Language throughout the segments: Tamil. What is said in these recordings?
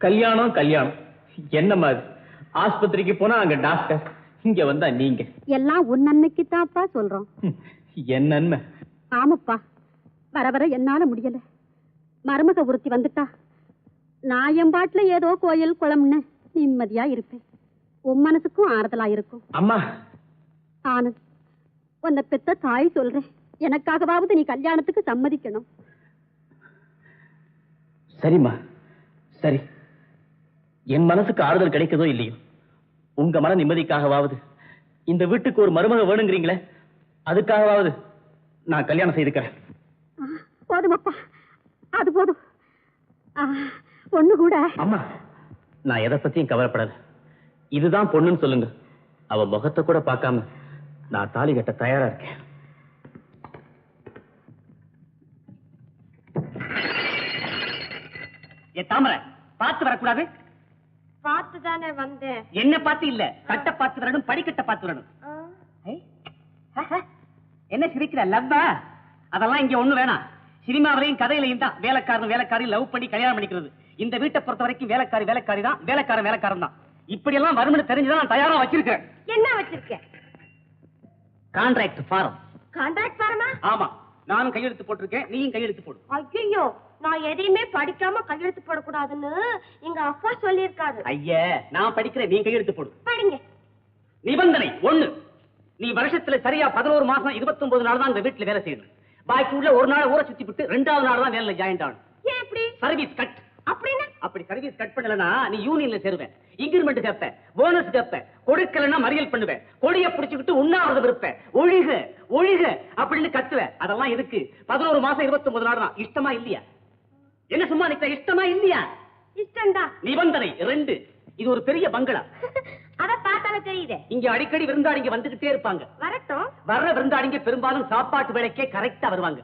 கல்யாணம் கல்யாணம் என்னம்மா அது? ஆஸ்பத்திரிக்கு போனா அங்க டாக்டர், இங்க வந்தா நீங்க. எல்லாம் உன் நன்மைக்கு தான்ப்பா சொல்றோம். என் நன்மை? ஆமாப்பா, வர வர என்னால முடியல. மருமக ஒருத்தி வந்துட்டா நான் என் பாட்டுல ஏதோ கோயில் குளம்னு நிம்மதியா இருப்பேன். உன் மனசுக்கும் ஆறுதலா இருக்கும். அம்மா, ஆனந்த், உன்னை பெத்த தாய் சொல்றேன், எனக்காகவாவது நீ கல்யாணத்துக்கு சம்மதிக்கணும். சரிம்மா, சரி. என் மனசுக்கு ஆறுதல் கிடைக்கதோ இல்லையோ, உங்க மன நிம்மதிக்காகவாவது இந்த வீட்டுக்கு ஒரு மருமக வேணுங்கிறீங்களே, அதுக்காகவாவது நான் கல்யாணம் செய்துக்கிறேன். போதுமப்பா, அது போதும். பொண்ணு கூட. அம்மா, நான் எதை பத்தியும் கவலைப்படாத. இதுதான் பொண்ணுன்னு சொல்லுங்க, அவ முகத்தை கூட பார்க்காம நான் தாலி கட்ட தயாரா இருக்கேன். ஏ தாமரை, பார்த்து வரக்கூடாது? பார்த்து தானே வந்தேன். என்ன பார்த்து இல்ல, கட்ட பார்த்து வரணும், படிக்கட்ட பார்த்து வரணும். என்ன சிரிக்கிற? லவ்வா? அதெல்லாம் இங்க ஒண்ணு வேணாம். சினிமாவிலையும் கதையிலையும் தான் வேலைக்காரன் வேலைக்காரி லவ் பண்ணி கல்யாணம் பண்ணிக்கிறது. இந்த வீட்டை பொறுத்த வரைக்கும் வேலைக்காரி வேலைக்காரி தான், வேலைக்காரன் வேலைக்காரன் தான். இப்படி எல்லாம் வரும்னு தெரிஞ்சுதான் நான் தயாரா வச்சிருக்கேன். என்ன வச்சிருக்கேன்? Contract form. கான்ட்ராக்ட் ஃபார்மா? ஆமா, நானும் கையெழுத்து போட்டிருக்கேன், நீயும் கையெழுத்து போடு. ஐயோ, நான் எதையுமே படிக்காம கையெழுத்து போடக்கூடாதுன்னு எங்க அப்பா சொல்லியிருக்காரு. ஐயா, நான் படிக்கிறேன், நீ கையெழுத்து போடு. படிங்க. நிபந்தனை 1, நீ வருஷத்துல சரியா 11 மாசம் 29 நாள் தான் இந்த வீட்டுல வேலை செய்யணும். பாக்கி உள்ள ஒரு நாள் ஊரை சுத்தி விட்டு 2வது நாள் தான் வேலையில ஜாயின் ஆகணும். ஏன் இப்படி? Service cut. அப்படின்னா? அப்படி சர்வீஸ் கட் பண்ணலனா நீ யூனியன்ல சேருவேன், இன்கிரிமெண்ட் கேப்ப, போனஸ் கேப்ப, கொடுக்கலன்னா மறியல் பண்ணுவேன், கொடிய புடிச்சுக்கிட்டு உண்ணாவிரதம் இருப்பேன், ஒழிக ஒழிக அப்படின்னு கத்துவேன். அதெல்லாம் இருக்கு. 11 மாசம் 29 நாள் தான். இஷ்டமா இல்லையா? என்ன சும்மா நிக்க? இஷ்டமா இல்லையா? இஷ்டம்டா. நிபந்தனை 2, இது ஒரு பெரிய பங்களா. அத பார்த்தாலே தெரியுதே. இங்க அடிக்கடி விருந்தாளிங்க வந்துகிட்டே இருப்பாங்க. வரட்டும். வர்ற விருந்தாளிங்க பெரும்பாலும் சாப்பாட்டு வேலைக்கே கரெக்டா வருவாங்க.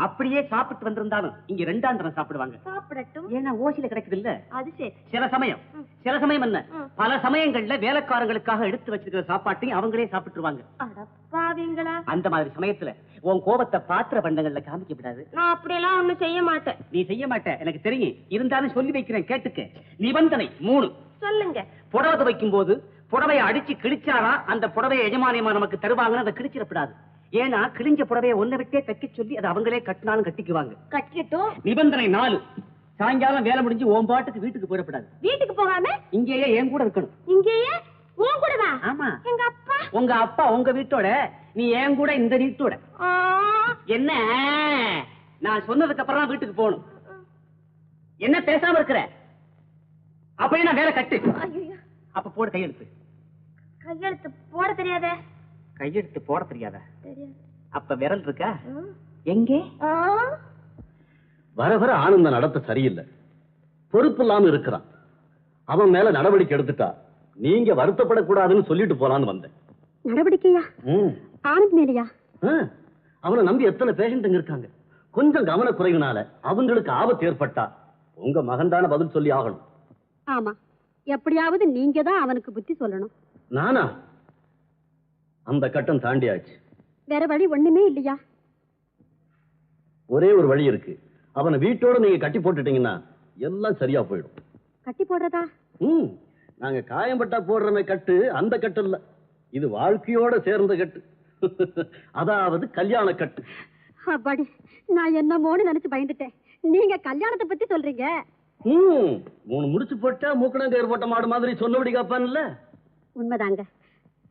அப்படியே சாப்பிட்டு வந்திருந்தாலும் இங்க 2ஆம் தரம் சாப்பிடுவாங்க. சாப்பிடட்டும். ஏன்னா ஓசில கிடைக்குது இல்ல. அது சரி. சில சமயம் என்ன, பல சமயங்கள்ல வேலைக்காரங்களுக்காக எடுத்து வச்சிருக்கிற சாப்பாட்டையும் அவங்களே சாப்பிட்டுருவாங்க. அடப்பாவீங்களா. அந்த மாதிரி சமயத்துல உன் கோபத்தை பாத்திர பண்டங்கள்ல காமிக்க விடாது. நான் அப்படியெல்லாம் ஒண்ணும் செய்ய மாட்டேன். நீ செய்ய மாட்ட, எனக்கு தெரியும். இருந்தாலும் சொல்லி வைக்கிறேன், கேட்டுக்க. நிபந்தனை 3, சொல்லுங்க. புடவை துவைக்கும் போது புடவையை அடிச்சு கிழிச்சாரா அந்த புடவையை எஜமானியமா நமக்கு தருவாங்கன்னு அதை கிழிச்சிடப்படாது. ஏன்னா கிழிஞ்ச புடவையை ஒன்ன விட்டே தைக்க சொல்லி அதை அவங்களே கட்டினாலும் கட்டிக்குவாங்க. கட்டிட்டோம். நிபந்தனை 4, சாயங்காலம் வேலை முடிஞ்சு ஓம் பாட்டுக்கு வீட்டுக்கு போயிடப்படாது. வீட்டுக்கு போகாம இங்கேயே என் கூட இருக்கணும். இங்கேயே உன் கூடவா? ஆமா. எங்க அப்பா? உங்க அப்பா உங்க வீட்டோட, நீ என் கூட இந்த வீட்டோட. என்ன நான் சொன்னதுக்கு அப்புறம் தான் வீட்டுக்கு போகணும். என்ன பேசாம இருக்கிற? அப்படியே நான் வேலை கட்டு. அப்ப போடு கையெழுத்து. கையெழுத்து போட தெரியாதே. கையெழுத்து போட தெரியாதா? தெரியாது. அப்ப விரல் இருக்கா? எங்கே? வர வர ஆனந்த நடத்த சரியில்லை, பொறுப்பு இல்லாம இருக்கிறான். அவன் மேல நடவடிக்கை எடுத்துட்டா நீங்க வருத்தப்படக்கூடாதுன்னு சொல்லிட்டு போலான்னு வந்தேன். நடவடிக்கையா? ஆனந்த் மேலையா? அவனை நம்பி எத்தனை பேஷண்ட்டுங்க இருக்காங்க. கொஞ்சம் கவனக்குறைவினால அவங்களுக்கு ஆபத்து ஏற்பட்டா உங்க மகன்தான பதில் சொல்லி ஆகணும். ஆமா, எப்படியாவது நீங்க தான் அவனுக்கு புத்தி சொல்லணும். நானா? அந்த கட்டம் தாண்டியாச்சு. வேற வழி ஒண்ணுமே இல்லையா? ஒரே ஒரு வழி இருக்கு. அவனை வீட்டோட நீங்க கட்டி போட்டுட்டீங்கன்னா எல்லாம் சரியா போயிடும். கட்டி போடுறதா? நாங்க காயம்பட்டா போடுறமே கட்டு அந்த கட்டு இல்ல, இது வாழ்க்கையோட சேர்ந்த கட்டு. அதாவது கல்யாண கட்டு. அப்பாடி, நான் என்னமோன்னு நினைச்சு பயந்துட்டேன். நீங்க கல்யாணத்தை பத்தி சொல்றீங்க. 3 முடிச்சு போட்டா மூக்கணங்க ஏற்பட்ட மாடு மாதிரி சொன்னபடி காப்பான்ல. உண்மைதாங்க.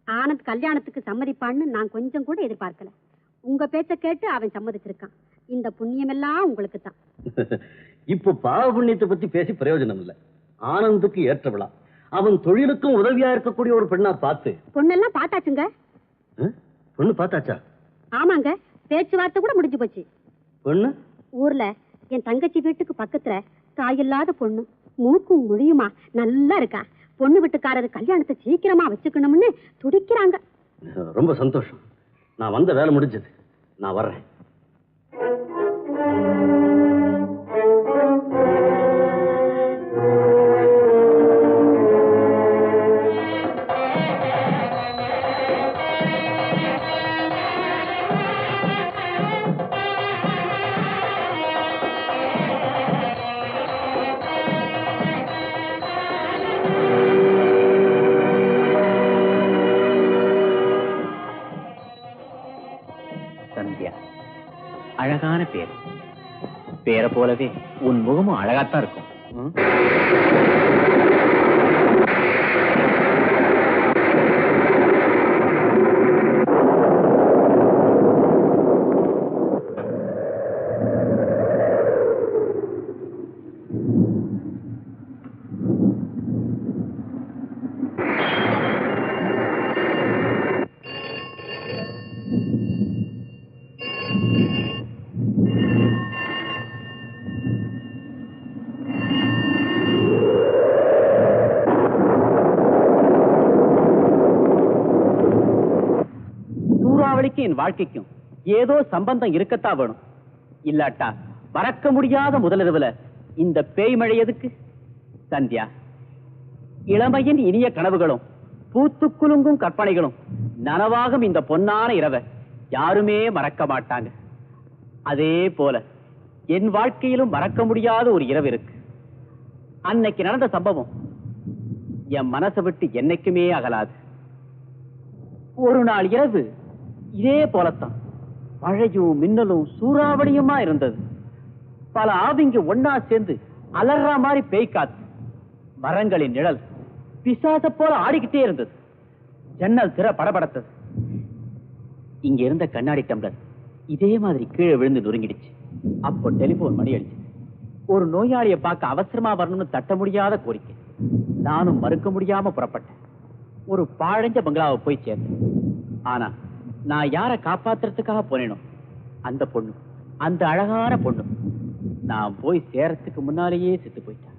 ஆனந்த் கல்யாணத்துக்கு சம்மதிப்பான்னு நான் கொஞ்சம் கூட எதிர்பார்க்கல. உங்க பேச்ச கேட்டு அவன் சம்மதிச்சிருக்கான். இந்த புண்ணியம் எல்லாம் உங்களுக்கு தான். இப்ப பாவ புண்ணியத்தை பத்தி பேசி பிரயோஜனம் இல்ல. ஆனந்துக்கு ஏற்ற விழா, அவன் தொழிலுக்கும் உதவியா இருக்கக்கூடிய ஒரு பெண்ணா பார்த்து. பொண்ணெல்லாம் பார்த்தாச்சுங்க. பொண்ணு பார்த்தாச்சா? ஆமாங்க, பேச்சுவார்த்தை கூட முடிஞ்சு போச்சு. பொண்ணு ஊர்ல என் தங்கச்சி வீட்டுக்கு பக்கத்துல தாயில்லாத பொண்ணு, மூக்கும் முடியுமா நல்லா இருக்கா. பொண்ணு வீட்டுக்காரரு கல்யாணத்தை சீக்கிரமா வச்சுக்கணும்னு துடிக்கிறாங்க. ரொம்ப சந்தோஷம். நான் வந்த வேலை முடிஞ்சது, நான் வர்றேன். பேர். பேரை போலவே உன் முகமும் அழகாத்தான் இருக்கும். என் வாழ்க்கைக்கும் ஏதோ சம்பந்தம் இருக்கத்தான் வேணும். இல்லாட்டா மறக்க முடியாத முதலிரவுல இந்த பேய் மழை எதுக்கு? சந்தியா, இளமையின் இனிய கனவுகளும் பூத்து குலுங்கும் கற்பனைகளும் நனவாகும் இந்த பொன்னான இரவை யாருமே மறக்க மாட்டாங்க. அதே போல என் வாழ்க்கையிலும் மறக்க முடியாத ஒரு இரவு இருக்கு. அன்னைக்கு நடந்த சம்பவம் என் மனசை விட்டு என்னைக்குமே அகலாது. ஒரு நாள் இரவு இதே போலத்தான் மழையும் மின்னலும் சூறாவளியுமா இருந்தது. பல ஆவிங்க ஒன்னா சேர்ந்து அலற மாதிரி பேய் காத்து, மரங்களின் நிழல் பிசாச போல ஆடிக்கிட்டே இருந்தது. ஜன்னல் திற படபடத்தது. இங்க இருந்த கண்ணாடி டம்ளர் இதே மாதிரி கீழே விழுந்து நொறுங்கிடுச்சு. அப்போ டெலிபோன் மணி அடிச்சு. ஒரு நோயாளியை பார்க்க அவசரமா வரணும்னு தட்ட முடியாத கோரிக்கை. நானும் மறுக்க முடியாம புறப்பட்டேன். ஒரு பாழஞ்ச பங்களாவை போய் சேர்ந்தேன். ஆனா நான் யாரை காப்பாத்துறதுக்காக போனேனோ அந்த பொண்ணு, அந்த அழகான பொண்ணு, நான் போய் சேரத்துக்கு முன்னாலேயே செத்து போயிட்டேன்.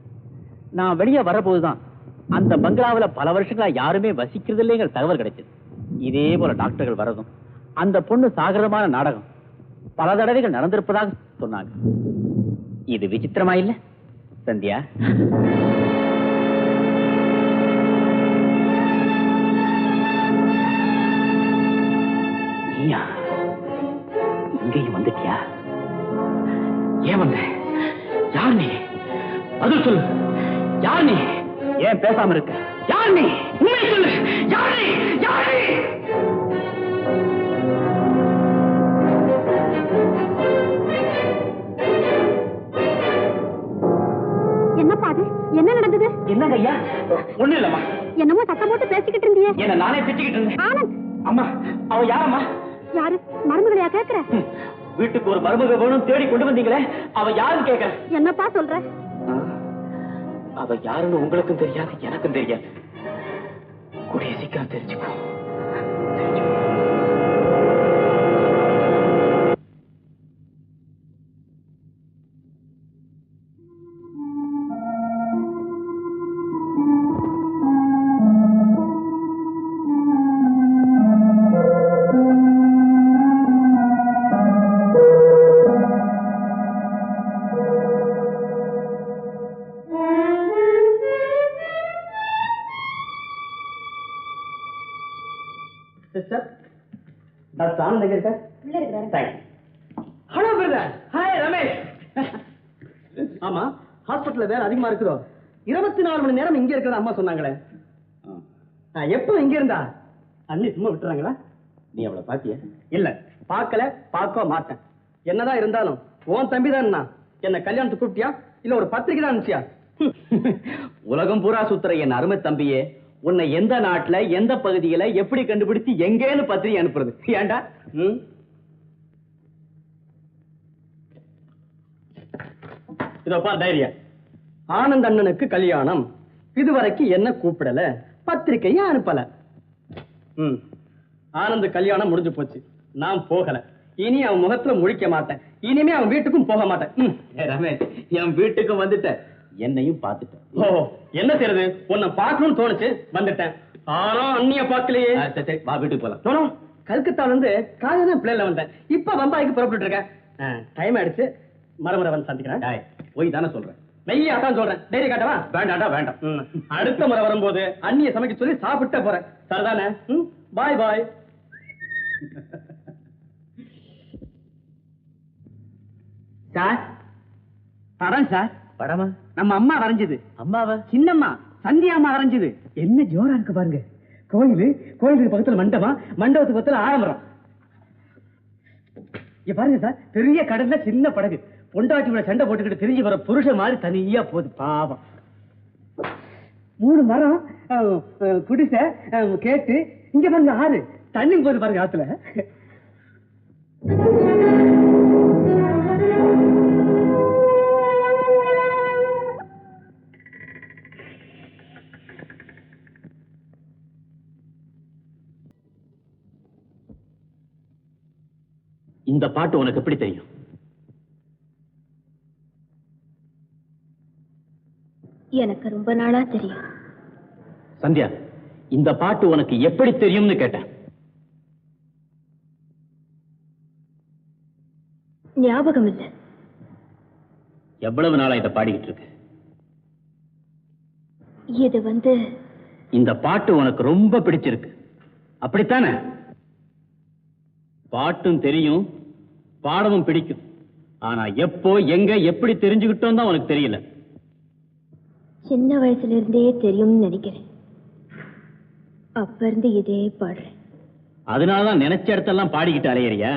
நான் வெளியே வரபோதுதான் அந்த பங்களாவில் பல வருஷங்களா யாருமே வசிக்கிறது இல்லைங்கிற தகவல் கிடைச்சது. இதே போல டாக்டர்கள் வரதும் அந்த பொண்ணு சாகரமான நாடகம் பல தடவைகள் நடந்திருப்பதாக சொன்னாங்க. இது விசித்திரமா இல்ல சந்தியா? இங்கேயும் வந்துட்டியா? ஏன் வந்த? யார் நீ? பதில் சொல்லு. யார் நீ? ஏன் பேசாம இருக்க? யார் நீ? உண்மை சொல்லு. யார் நீ? யார் நீ? என்னப்பா அது? என்ன நடந்தது? என்னங்க ஐயா? ஒண்ணு இல்லம்மா. என்னமோ சத்தம் போட்டு பேசிக்கிட்டு இருந்தியே. என்ன நானே திட்டிக்கிட்டு இருந்தேன். ஆனந்த். அம்மா, அவ யாரம்மா? யாரு? மருமகளையா கேக்குற? வீட்டுக்கு ஒரு மருமக வேணும் தேடி கொண்டு வந்தீங்களே, அவ யாருன்னு கேக்குற. என்னப்பா சொல்ற? அவ யாருன்னு உங்களுக்கும் தெரியாது, எனக்கும் தெரியாது. கூடிய சீக்கிரம் தெரிஞ்சுக்கோ. ஆமா, ஹாஸ்பிட்டல்ல வேலை அதிகமா இருக்குதோ? 24 மணி நேரம் இங்க இருக்கிற அம்மா சொன்னாங்களே. எப்போ இங்க இருந்தா? அண்ணி சும்மா விட்டுறாங்களா? நீ அவளை பாத்திய? இல்ல, பார்க்கல, பார்க்க மாட்டேன். என்னதான் இருந்தாலும் உன் தம்பி தான். என்ன கல்யாணத்துக்கு கூப்பிட்டியா இல்ல ஒரு பத்திரிக்கை தான் அனுப்பிச்சியா? உலகம் பூரா சுத்துற என் அருமை தம்பியே, உன்னை எந்த நாட்டுல எந்த பகுதியில எப்படி கண்டுபிடிச்சு எங்கேன்னு பத்திரிகை அனுப்புறது? ஏண்டா? இதப்பா தைரியம். ஆனந்த் அண்ணனுக்கு கல்யாணம், இதுவரைக்கும் என்ன கூப்பிடல, பத்திரிக்கையை அனுப்பல. ஆனந்த் கல்யாணம் முடிஞ்சு போச்சு, நான் போகல. இனி அவன் முகத்துல முழிக்க மாட்டேன். இனிமே அவன் வீட்டுக்கும் போக மாட்டேன். ரமேஷ், என் வீட்டுக்கும் வந்துட்ட, என்னையும் பார்த்துட்டேன். ஓ, என்ன செய்யறது? உன்னை பார்க்கணும்னு தோணுச்சு, வந்துட்டேன். ஆனா அண்ணிய பார்க்கலையே. சரி, வா வீட்டுக்கு போலாம். கல்கத்தால இருந்து காலையில பிளேன்ல வந்தேன். இப்ப பம்பாய்க்கு புறப்பட்டு இருக்கேன். டைம் ஆயிடுச்சு. மறுமுறை வந்து சந்திக்கிறேன். போய் தானே சொல்றேன். மெய்யா தான் சொல்றேன். டைரி காட்டவா? வேண்டாண்டா, வேண்டாம். அடுத்த முறை வரும்போது அண்ணிய சமைக்க சொல்லி சாப்பிட்ட போறேன். சரிதானே? பாய் பாய். சார், படம் சார். படமா? நம்ம அம்மா வரைஞ்சது. அம்மாவா? சின்னம்மா, சந்தியா அம்மா வரைஞ்சது. என்ன ஜோரா இருக்கு பாருங்க. கோயிலுக்கு பக்கத்துல மண்டபம், மண்டபத்துக்கு பக்கத்துல ஆலமரம். பாருங்க சார், பெரிய கடல்ல சின்ன படகு, பொண்டாட்டியோட சண்டை போட்டுக்கிட்டு திரிஞ்சு வர புருஷன் மாதிரி தனியா போகுது. பாவம். 3 மரம் குடிசை கேட்டு இங்க பாருங்க ஆறு தண்ணி போகுது பாருங்க ஆத்துல. இந்த பாட்டு உனக்கு எப்படி தெரியும்? எனக்கு ரொம்ப நாளா தெரியும். சந்தியா, இந்த பாட்டு உனக்கு எப்படி தெரியும்னு கேட்டேன். ஞாபகம் இல்லை. எவ்வளவு நாளா இதை பாடிக்கிட்டு இருக்கு? இது இந்த பாட்டு உனக்கு ரொம்ப பிடிச்சிருக்கு, அப்படித்தானே? பாட்டும் தெரியும், பாடவும் பிடிக்கும். ஆனா எப்போ எங்க எப்படி தெரிஞ்சுக்கிட்டோம் தான் உனக்கு தெரியல. சின்ன வயசுல இருந்தே தெரியும்னு நினைக்கிறேன். அப்ப இருந்து இதே பாடுறேன். அதனாலதான் நினைச்ச இடத்தெல்லாம் பாடிக்கிட்டு அலையறியா?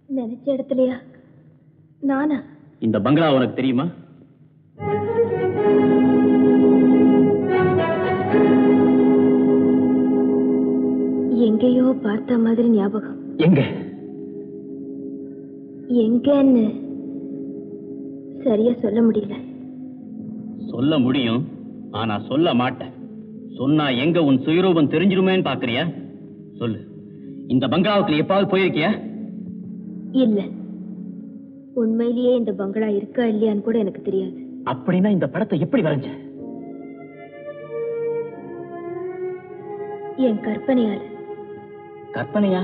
நினைச்ச இடத்துலயா? நானா? இந்த பங்களா உனக்கு தெரியுமா? எங்கேயோ பார்த்த மாதிரி ஞாபகம். எங்க? எங்கன்னு சரியா சொல்ல முடியல. சொல்ல முடியும், ஆனா சொல்ல மாட்டேன். சொன்னா எங்க உன் சுயரூபம் தெரிஞ்சிருமேன்னு பாக்குறியா? சொல்லு, இந்த பங்களாவுக்கு எப்பாவது போயிருக்கியா? இல்ல, உண்மையிலேயே இந்த பங்களா இருக்கா இல்லையான்னு கூட எனக்கு தெரியாது. அப்படின்னா இந்த படத்தை எப்படி வரைஞ்ச? என் கற்பனையால. கற்பனையா?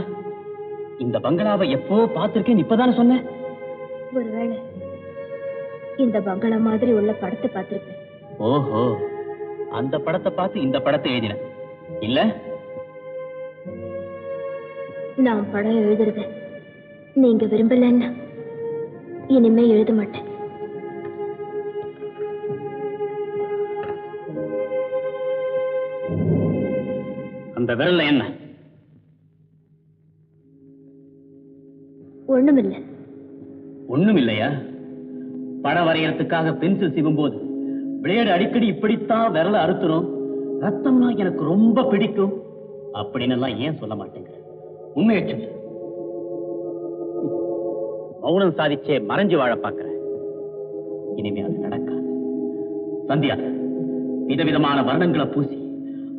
இந்த பங்களாவை எப்போ பார்த்திருக்கேன் இப்பதானே சொன்ன. ஒருவேளை இந்த பங்களா மாதிரி உள்ள படத்தை பார்த்திருப்பேன். ஓஹோ, அந்த படத்தை பார்த்து இந்த படத்தை எழுதின இல்ல? நான் படம் எழுதுறத நீங்க விரும்பலன்னா இனிமே எழுத மாட்டேன். அந்த விரல்ல என்ன? ஒண்ணுமில்ல. ஒண்ணும் இல்லையா? படம் வரையறதுக்காக பென்சில் சிவும் போது பிளேடு அடிக்கடி இப்படித்தான் விரல அறுத்துரும், ரத்தம்னா எனக்கு ரொம்ப பிடிக்கும் அப்படின்னு எல்லாம் ஏன் சொல்ல மாட்டேங்க? உண்மையை சொல்லு. மௌனம் சாதிச்சே மறைஞ்சு வாழ பார்க்கிற. இனிமே அது நடக்காது. சந்தியா, விதவிதமான வர்ணங்களை பூசி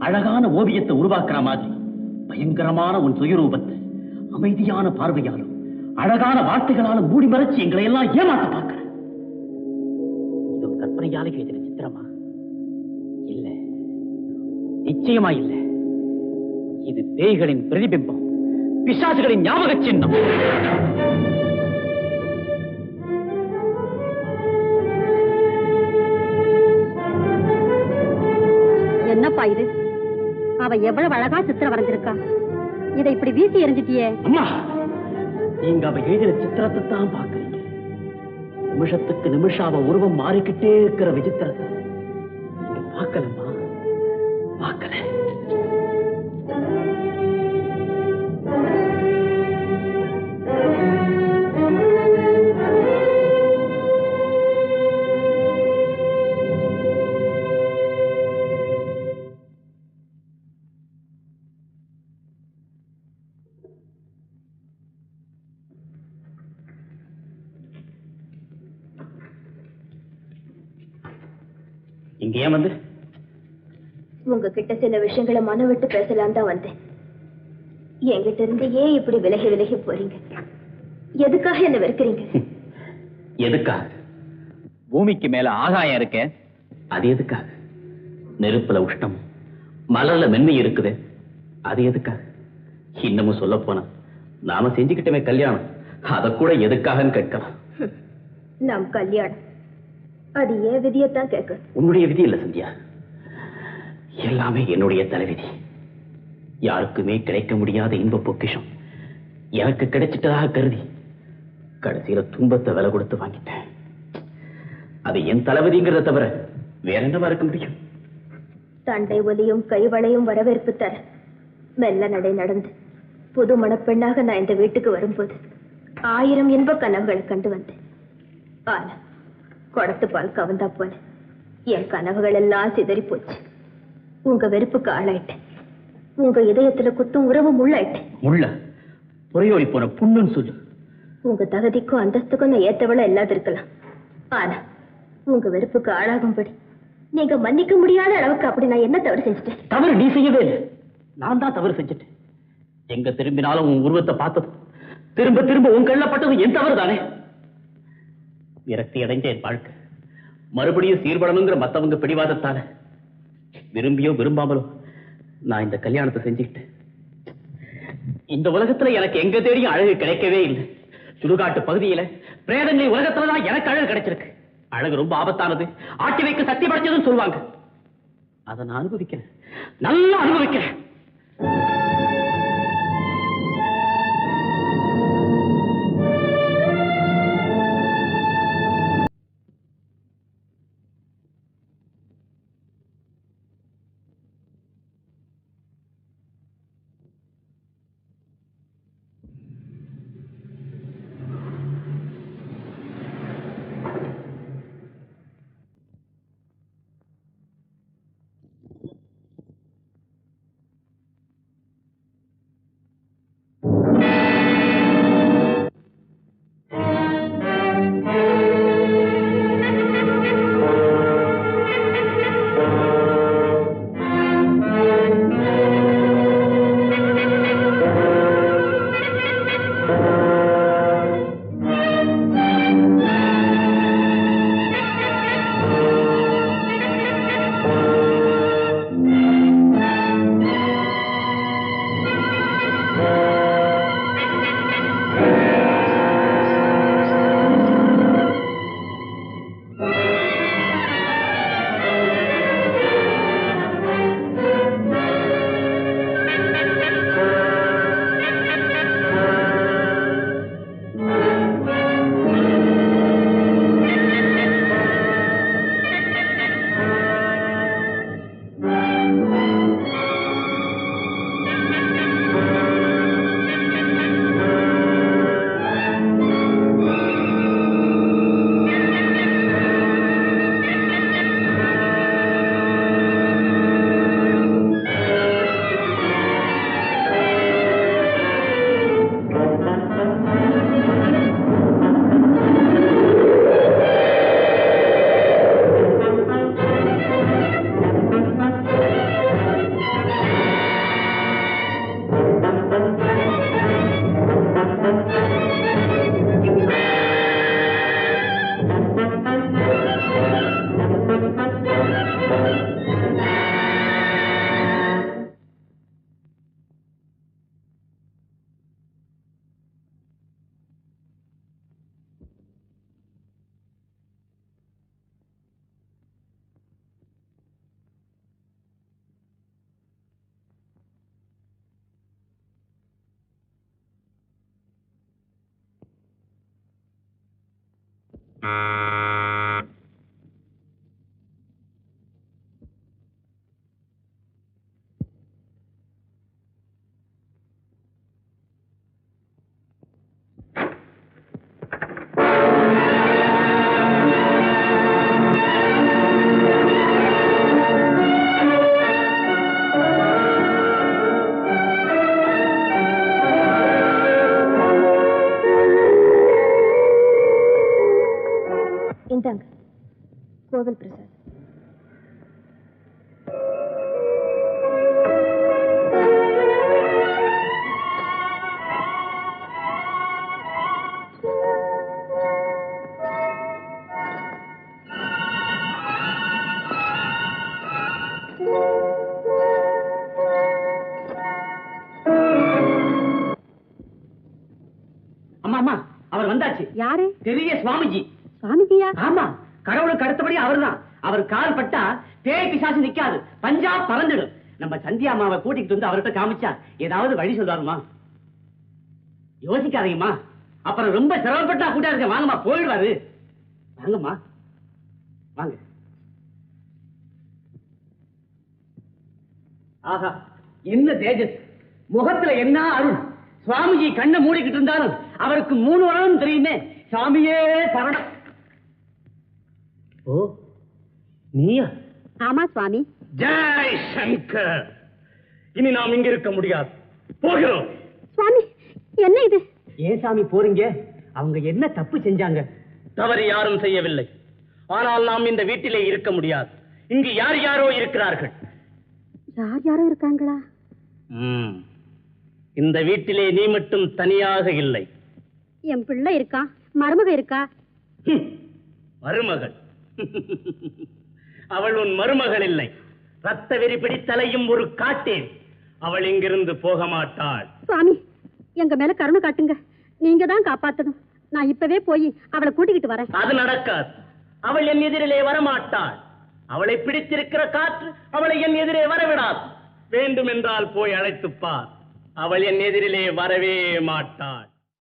அழகான ஓவியத்தை உருவாக்குற மாதிரி பயங்கரமான உன் சுயரூபத்தை அமைதியான பார்வையாலும் அழகான வார்த்தைகளாலும் மூடி மறைச்சு எங்களை எல்லாம் ஏமாத்த பார்க்கிற. இது கற்பனையால எழுதின சித்திரமா? இல்ல, நிச்சயமா இல்ல. இது பேய்களின் பிரதிபிம்பம், பிசாசுகளின் ஞாபக சின்னம். என்னப்பா இது? அவ எவ்வளவு அழகா சித்திரம் வரைஞ்சிருக்கா. இதை இப்படி வீசி எறிஞ்சிட்டியே. அம்மா, நீங்க அவ எழுதின சித்திரத்தை தான் பாக்குறீங்க. நிமிஷத்துக்கு நிமிஷம் அவ உருவம் மாறிக்கிட்டே இருக்கிற விசித்திரத்தை நீங்க பார்க்கலம்மா, பார்க்கல. இங்க ஏன் வந்து? உங்ககிட்ட சில விஷயங்களை மனம் விட்டு பேசலாம் தான் வந்தேன். என்கிட்ட இருந்து ஏன் இப்படி விலகி விலகி போறீங்க? எதுக்காக என்ன வெறுக்கிறீங்க? எதுக்காக? பூமிக்கு மேல ஆகாயம் இருக்க, அது எதுக்காக? நெருப்புல உஷ்ணம், மலர்ல மென்மை இருக்குது, அது எதுக்காக? இன்னமும் சொல்ல போனா நாம செஞ்சுக்கிட்டமே கல்யாணம், அத கூட எதுக்காகன்னு கேட்கலாம். நம் கல்யாணம் அது ஏன் விதியத்தான் கேட்க. உன்னுடைய விதி இல்ல சந்தியா, எல்லாமே என்னுடைய தலைவிதி. யாருக்குமே கிடைக்க முடியாத இன்ப பொக்கிஷம் எனக்கு கிடைச்சிட்டதாக கருதி கடைசியில துன்பத்தை விலை கொடுத்து வாங்கிட்டேன். அது என் தலைவிதிங்கிறத தவிர வேற என்னவா இருக்க முடியும்? தண்டை ஒலியும் கைவளையும் வரவேற்பு தர மெல்ல நடை நடந்து புது மணப்பெண்ணாக நான் இந்த வீட்டுக்கு வரும்போது 1000 இன்ப கனவுகளை கண்டு வந்தேன். ஆனா குடத்து பால் கவந்தா போல என் கனவுகள் எல்லாம் சிதறி போச்சு. உங்க வெறுப்புக்கு ஆளாயிட்டேன். உங்க இதயத்துல குத்தும் உறவு முள்ளாயிட்டேன். முள்ள புறையோடி போன புண்ணுன்னு சொல்லு. உங்க தகுதிக்கும் அந்தஸ்துக்கும் நான் ஏத்தவள இல்லாத இருக்கலாம். ஆனா உங்க வெறுப்புக்கு ஆளாகும்படி நீங்க மன்னிக்க முடியாத அளவுக்கு அப்படி நான் என்ன தவறு செஞ்சுட்டேன்? தவறு நீ செய்யவே இல்லை, நான் தான் தவறு செஞ்சுட்டேன். எங்க திரும்பினாலும் உன் உருவத்தை பார்த்ததும் திரும்ப திரும்ப உன் கள்ளப்பட்டதும் என் தவறு தானே. விரக்தி அடைஞ்ச என் வாழ்க்கை மறுபடியும் சீர்படணுங்கிற மத்தவங்க பிடிவாதத்தால விரும்பியோ விரும்பாமலோ நான் இந்த கல்யாணத்தை செஞ்சுக்கிட்டேன். இந்த உலகத்துல எனக்கு எங்க தேடியும் அழகு கிடைக்கவே இல்லை. சுடுகாட்டு பகுதியில பிரேதங்களின் உலகத்துலதான் எனக்கு அழகு கிடைச்சிருக்கு. அழகு ரொம்ப ஆபத்தானது, ஆட்டி வைக்க சக்தி படைச்சதுன்னு சொல்லுவாங்க. அதை நான் அனுபவிக்கிறேன், நல்லா அனுபவிக்கிறேன். இந்தாங்க கோவில் பிரசாத். அம்மா அம்மா, அவர் வந்தாச்சு. யாரு? பெரிய சுவாமிஜி. சுவாமிஜியா? ஆமா, கடவுளுக்கு அடுத்தபடி அவர்தான். அவர் கால் பட்டா பேய் பிசாசு நிக்காது, பஞ்சாப் பறந்துடும். நம்ம சந்தியா அம்மாவை கூட்டிட்டு வந்து அவர்கிட்ட காமிச்சா ஏதாவது வழி சொல்றாருமா? யோசிக்காதீங்கம்மா, அப்புறம் ரொம்ப சிரமப்பட்டா கூட்டா இருக்க. வாங்கம்மா, போயிடுவாரு. வாங்கம்மா, வாங்க. ஆஹா, என்ன தேஜஸ், முகத்துல என்ன அருள். சுவாமிஜி கண்ணை மூடிக்கிட்டு இருந்தாலும் அவருக்கு 3 உலகம் தெரியுமே. சாமியே சரணம். ஓ, நீயா? ஆமா சுவாமி. ஜெய் சங்கர். இனி நாம் இங்க இருக்க முடியாது, போகிறோம். சுவாமி, என்ன இது? ஏன் சாமி போறீங்க? அவங்க என்ன தப்பு செஞ்சாங்க? தவறு யாரும் செய்யவில்லை. ஆனால் நாம் இந்த வீட்டிலே இருக்க முடியாது. இங்கு யார் யாரோ இருக்கிறார்கள். யார் யாரோ இருக்காங்களா? இந்த வீட்டிலே நீ மட்டும் தனியாக இல்லை. என் பிள்ளை இருக்கா, மருமக இருக்கா. மருமகள்? அவள் உன் மருமகள் இல்லை. ரத்த வெறி பிடித்தலையும் ஒரு காட்டேன். அவள் இங்கிருந்து போக மாட்டாள். சுவாமி, எங்க மேல கருணை காட்டுங்க. நீங்க தான் காப்பாத்தணும். நான் இப்பவே போய் அவளை கூட்டிக்கிட்டு வரேன். அது நடக்காது. அவள் என் எதிரிலே வரமாட்டாள். அவளை பிடித்திருக்கிற காற்று அவளை என் எதிரே வரவிடாது. வேண்டும் என்றால் போய் அழைத்துப்பார். அவள் என் எதிரிலே வரவே மாட்டாள்.